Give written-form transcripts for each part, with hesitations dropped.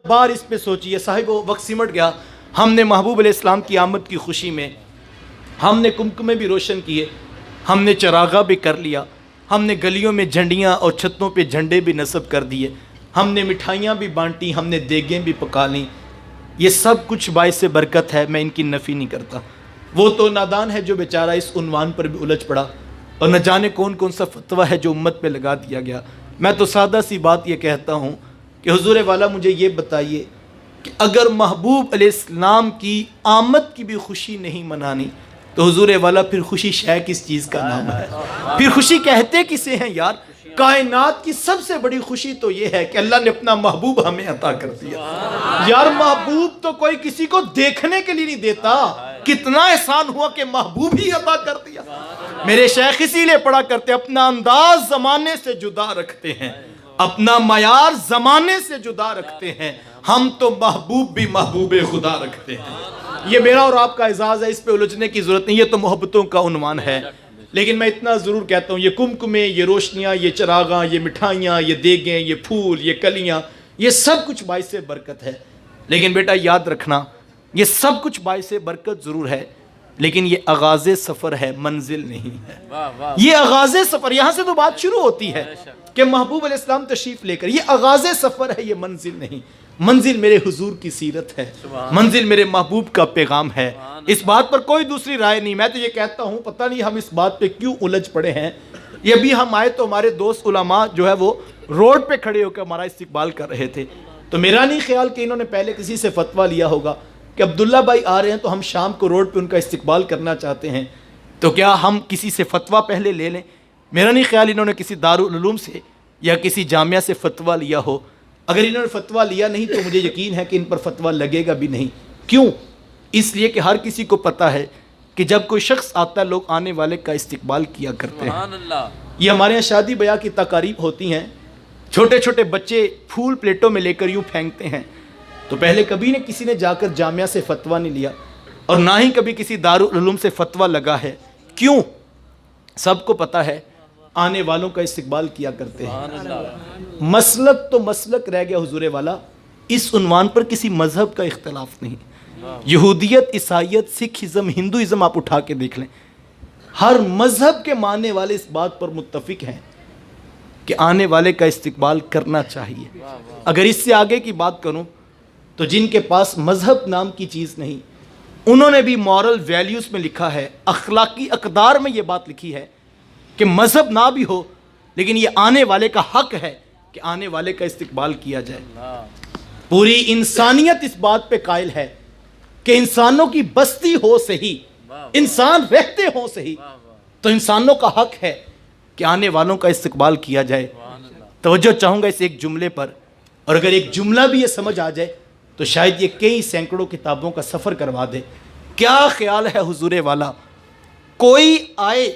بار اس پہ سوچیے صاحب، وہ وقت سمٹ گیا. ہم نے محبوب علیہ السلام کی آمد کی خوشی میں ہم نے کمکمے بھی روشن کیے، ہم نے چراغا بھی کر لیا، ہم نے گلیوں میں جھنڈیاں اور چھتوں پہ جھنڈے بھی نصب کر دیے، ہم نے مٹھائیاں بھی بانٹی، ہم نے دیگیں بھی پکا لیں. یہ سب کچھ باعث برکت ہے، میں ان کی نفی نہیں کرتا. وہ تو نادان ہے جو بیچارہ اس عنوان پر بھی الجھ پڑا، اور نہ جانے کون کون سا فتویٰ ہے جو امت پہ لگا دیا گیا. میں تو سادہ سی بات یہ کہتا ہوں کہ حضور والا مجھے یہ بتائیے کہ اگر محبوب علیہ السلام کی آمد کی بھی خوشی نہیں منانی تو حضور والا پھر خوشی شے کس چیز کا نام ہے؟ پھر خوشی کہتے کسے ہیں یار؟ کائنات کی سب سے بڑی خوشی تو یہ ہے کہ اللہ نے اپنا محبوب ہمیں عطا کر دیا. یار محبوب تو کوئی کسی کو دیکھنے کے لیے نہیں دیتا، کتنا احسان ہوا کہ محبوب ہی عطا کر دیا. میرے شیخ اسی لیے پڑھا کرتے اپنا انداز زمانے سے جدا رکھتے ہیں، اپنا معیار زمانے سے جدا رکھتے ہیں، ہم تو محبوب بھی محبوب خدا رکھتے ہیں. یہ میرا اور آپ کا اعزاز ہے، اس پہ الجھنے کی ضرورت نہیں، یہ تو محبتوں کا عنوان ہے. لیکن میں اتنا ضرور کہتا ہوں، یہ کمکمے، یہ روشنیاں، یہ چراغاں، یہ مٹھائیاں، یہ دیگیں، یہ پھول، یہ کلیاں، یہ سب کچھ باعث برکت ہے. لیکن بیٹا یاد رکھنا، یہ سب کچھ باعث برکت ضرور ہے، لیکن یہ آغاز سفر ہے، منزل نہیں ہے. یہ آغاز سفر، یہاں سے تو بات شروع ہوتی ہے کہ محبوب علیہ السلام تشریف لے کر، یہ آغاز سفر ہے، یہ منزل نہیں. منزل میرے حضور کی سیرت ہے، منزل میرے محبوب کا پیغام ہے. اس بات پر کوئی دوسری رائے نہیں. میں تو یہ کہتا ہوں پتہ نہیں ہم اس بات پہ کیوں الجھ پڑے ہیں. یہ بھی ہم آئے تو ہمارے دوست علماء جو ہے وہ روڈ پہ کھڑے ہو کے ہمارا استقبال کر رہے تھے، تو میرا نہیں خیال کہ انہوں نے پہلے کسی سے فتویٰ لیا ہوگا کہ عبداللہ بھائی آ رہے ہیں تو ہم شام کو روڈ پہ ان کا استقبال کرنا چاہتے ہیں، تو کیا ہم کسی سے فتویٰ پہلے لے لیں. میرا نہیں خیال انہوں نے کسی دارالعلوم سے یا کسی جامعہ سے فتویٰ لیا ہو. اگر انہوں نے فتویٰ لیا نہیں تو مجھے یقین ہے کہ ان پر فتویٰ لگے گا بھی نہیں. کیوں؟ اس لیے کہ ہر کسی کو پتہ ہے کہ جب کوئی شخص آتا ہے لوگ آنے والے کا استقبال کیا کرتے ہیں. یہ ہمارے یہاں شادی بیاہ کی تقاریب ہوتی ہیں، چھوٹے چھوٹے بچے پھول پلیٹوں میں لے کر یوں پھینکتے ہیں، تو پہلے کبھی نے کسی نے جا کر جامعہ سے فتویٰ نہیں لیا، اور نہ ہی کبھی کسی دارالعلوم سے فتویٰ لگا ہے. کیوں؟ سب کو پتہ ہے آنے والوں کا استقبال کیا کرتے ہیں. مسلک تو مسلک رہ گیا حضور والا، اس عنوان پر کسی مذہب کا اختلاف نہیں. یہودیت، عیسائیت، سکھ ازم، ہندوازم آپ اٹھا کے دیکھ لیں، ہر مذہب کے ماننے والے اس بات پر متفق ہیں کہ آنے والے کا استقبال کرنا چاہیے. اگر اس سے آگے کی بات کروں تو جن کے پاس مذہب نام کی چیز نہیں، انہوں نے بھی مورل ویلیوز میں لکھا ہے، اخلاقی اقدار میں یہ بات لکھی ہے کہ مذہب نہ بھی ہو لیکن یہ آنے والے کا حق ہے کہ آنے والے کا استقبال کیا جائے. پوری انسانیت اس بات پہ قائل ہے کہ انسانوں کی بستی ہو صحیح، انسان رہتے ہوں صحیح، تو انسانوں کا حق ہے کہ آنے والوں کا استقبال کیا جائے. توجہ چاہوں گا اس ایک جملے پر، اور اگر ایک جملہ بھی یہ سمجھ آ جائے تو شاید یہ کئی سینکڑوں کتابوں کا سفر کروا دے. کیا خیال ہے حضور والا؟ کوئی آئے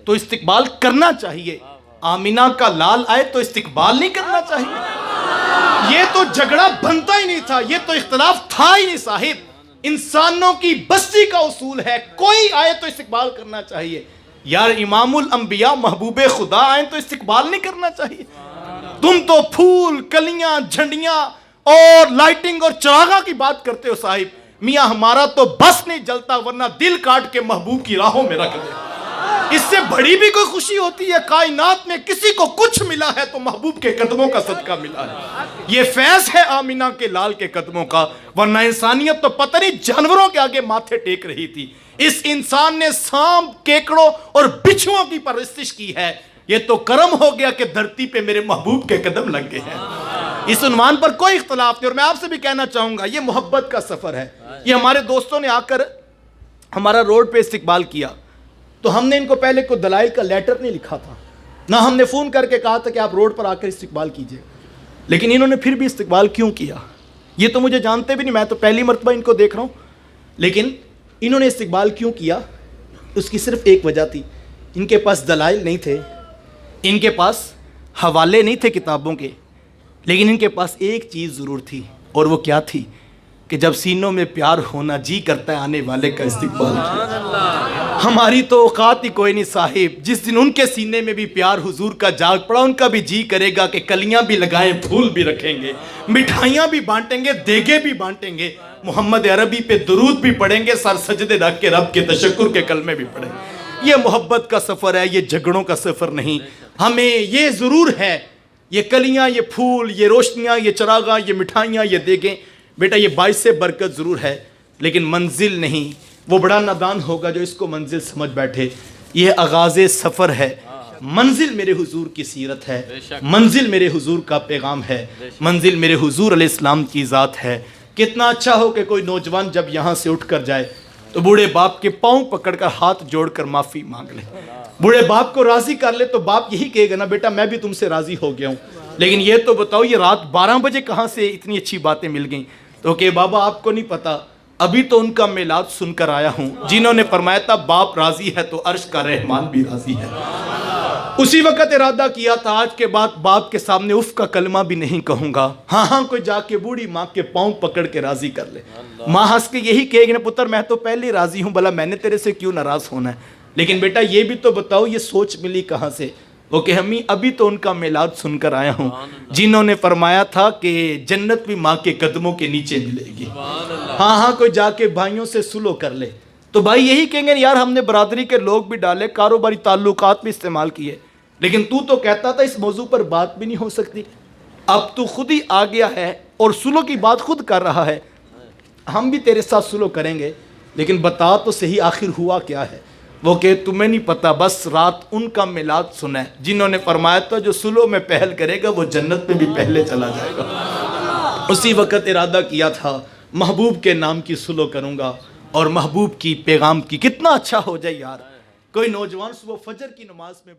تو استقبال کرنا چاہیے، آمینہ کا لال آئے تو استقبال نہیں کرنا چاہیے. یہ تو جھگڑا بنتا ہی نہیں تھا، یہ تو اختلاف تھا ہی نہیں صاحب. انسانوں کی بستی کا اصول ہے کوئی آئے تو استقبال کرنا چاہیے. یار امام الانبیاء محبوب خدا آئیں تو استقبال نہیں کرنا چاہیے. تم تو پھول، کلیاں، جھنڈیاں اور لائٹنگ اور چراغاں کی بات کرتے ہو صاحب. میاں ہمارا تو بس نہیں جلتا ورنہ دل کاٹ کے محبوب کی راہوں میں رکھ دے. اس سے بڑی بھی کوئی خوشی ہوتی ہے؟ کائنات میں کسی کو کچھ ملا ہے تو محبوب کے قدموں کا صدقہ ملا ہے. یہ فیض ہے آمینہ کے لال کے قدموں کا، ورنہ انسانیت تو پتہ نہیں جانوروں کے آگے ماتھے ٹیک رہی تھی. اس انسان نے سانپ، کیکڑوں اور بچھوؤں کی پرستش کی ہے. یہ تو کرم ہو گیا کہ دھرتی پہ میرے محبوب کے قدم لگ گئے ہیں. اس عنوان پر کوئی اختلاف نہیں. اور میں آپ سے بھی کہنا چاہوں گا یہ محبت کا سفر ہے. یہ ہمارے دوستوں نے آ کر ہمارا روڈ پہ استقبال کیا تو ہم نے ان کو پہلے کوئی دلائل کا لیٹر نہیں لکھا تھا، نہ ہم نے فون کر کے کہا تھا کہ آپ روڈ پر آ کر استقبال کیجئے. لیکن انہوں نے پھر بھی استقبال کیوں کیا یہ تو مجھے جانتے بھی نہیں، میں تو پہلی مرتبہ ان کو دیکھ رہا ہوں. لیکن انہوں نے استقبال کیوں کیا اس کی صرف ایک وجہ تھی. ان کے پاس دلائل نہیں تھے، ان کے پاس حوالے نہیں تھے کتابوں کے، لیکن ان کے پاس ایک چیز ضرور تھی، اور وہ کیا تھی؟ کہ جب سینوں میں پیار ہونا جی کرتا ہے آنے والے کا استقبال کیا۔ ہماری تو اوقات ہی کوئی نہیں صاحب، جس دن ان کے سینے میں بھی پیار حضور کا جاگ پڑا، ان کا بھی جی کرے گا کہ کلیاں بھی لگائیں، پھول بھی رکھیں گے، مٹھائیاں بھی بانٹیں گے، دیگے بھی بانٹیں گے، محمد عربی پہ درود بھی پڑھیں گے، سر سجدے رکھ کے رب کے تشکر کے کلمے بھی پڑھیں گے۔ یہ محبت کا سفر ہے، یہ جھگڑوں کا سفر نہیں۔ ہمیں یہ ضرور ہے، یہ کلیاں، یہ پھول، یہ روشنیاں، یہ چراغاں، یہ مٹھائیاں، یہ دیگیں، بیٹا یہ باعث سے برکت ضرور ہے، لیکن منزل نہیں۔ وہ بڑا نادان ہوگا جو اس کو منزل سمجھ بیٹھے۔ یہ آغاز سفر ہے، منزل میرے حضور کی سیرت ہے، منزل میرے حضور کا پیغام ہے، منزل میرے حضور علیہ السلام کی ذات ہے۔ کتنا اچھا ہو کہ کوئی نوجوان جب یہاں سے اٹھ کر جائے تو بوڑھے باپ کے پاؤں پکڑ کر ہاتھ جوڑ کر معافی مانگ لے، بوڑھے باپ کو راضی کر لے تو باپ یہی کہے گا نا بیٹا میں بھی تم سے راضی ہو گیا ہوں، لیکن یہ تو بتاؤ یہ رات 12 بجے کہاں سے اتنی اچھی باتیں مل گئیں؟ تو کہ بابا آپ کو نہیں پتا، ابھی تو ان کا میلاد سن کر آیا ہوں جنہوں نے فرمایا تھا باپ راضی ہے تو عرش کا رحمان بھی راضی ہے۔ اسی وقت ارادہ کیا تھا آج کے بعد باپ کے سامنے اف کا کلمہ بھی نہیں کہوں گا، ہاں کوئی جا کے بوڑھی ماں کے پاؤں پکڑ کے راضی کر لے، ماں ہنس کے یہی کہے گی نا پتر میں تو پہلے راضی ہوں، بھلا میں نے تیرے سے کیوں ناراض ہونا ہے؟ لیکن بیٹا یہ بھی تو بتاؤ یہ سوچ ملی کہاں سے؟ وہ کہ ہمیں ابھی تو ان کا میلاد سن کر آیا ہوں جنہوں نے فرمایا تھا کہ جنت بھی ماں کے قدموں کے نیچے ملے گی۔ ہاں کوئی جا کے بھائیوں سے سلو کر لے تو بھائی یہی کہیں گے یار ہم نے برادری کے لوگ بھی ڈالے، کاروباری تعلقات بھی استعمال کیے، لیکن تو کہتا تھا اس موضوع پر بات بھی نہیں ہو سکتی۔ اب تو خود ہی آ گیا ہے اور سلو کی بات خود کر رہا ہے، ہم بھی تیرے ساتھ سلو کریں گے، لیکن بتا تو صحیح آخر ہوا کیا ہے؟ وہ کہ تمہیں نہیں پتا، بس رات ان کا میلاد سنا ہے جنہوں نے فرمایا تھا جو سلو میں پہل کرے گا وہ جنت میں بھی پہلے چلا جائے گا۔ اسی وقت ارادہ کیا تھا محبوب کے نام کی سلو کروں گا اور محبوب کی پیغام کی۔ کتنا اچھا ہو جائے یار کوئی نوجوان صبح فجر کی نماز میں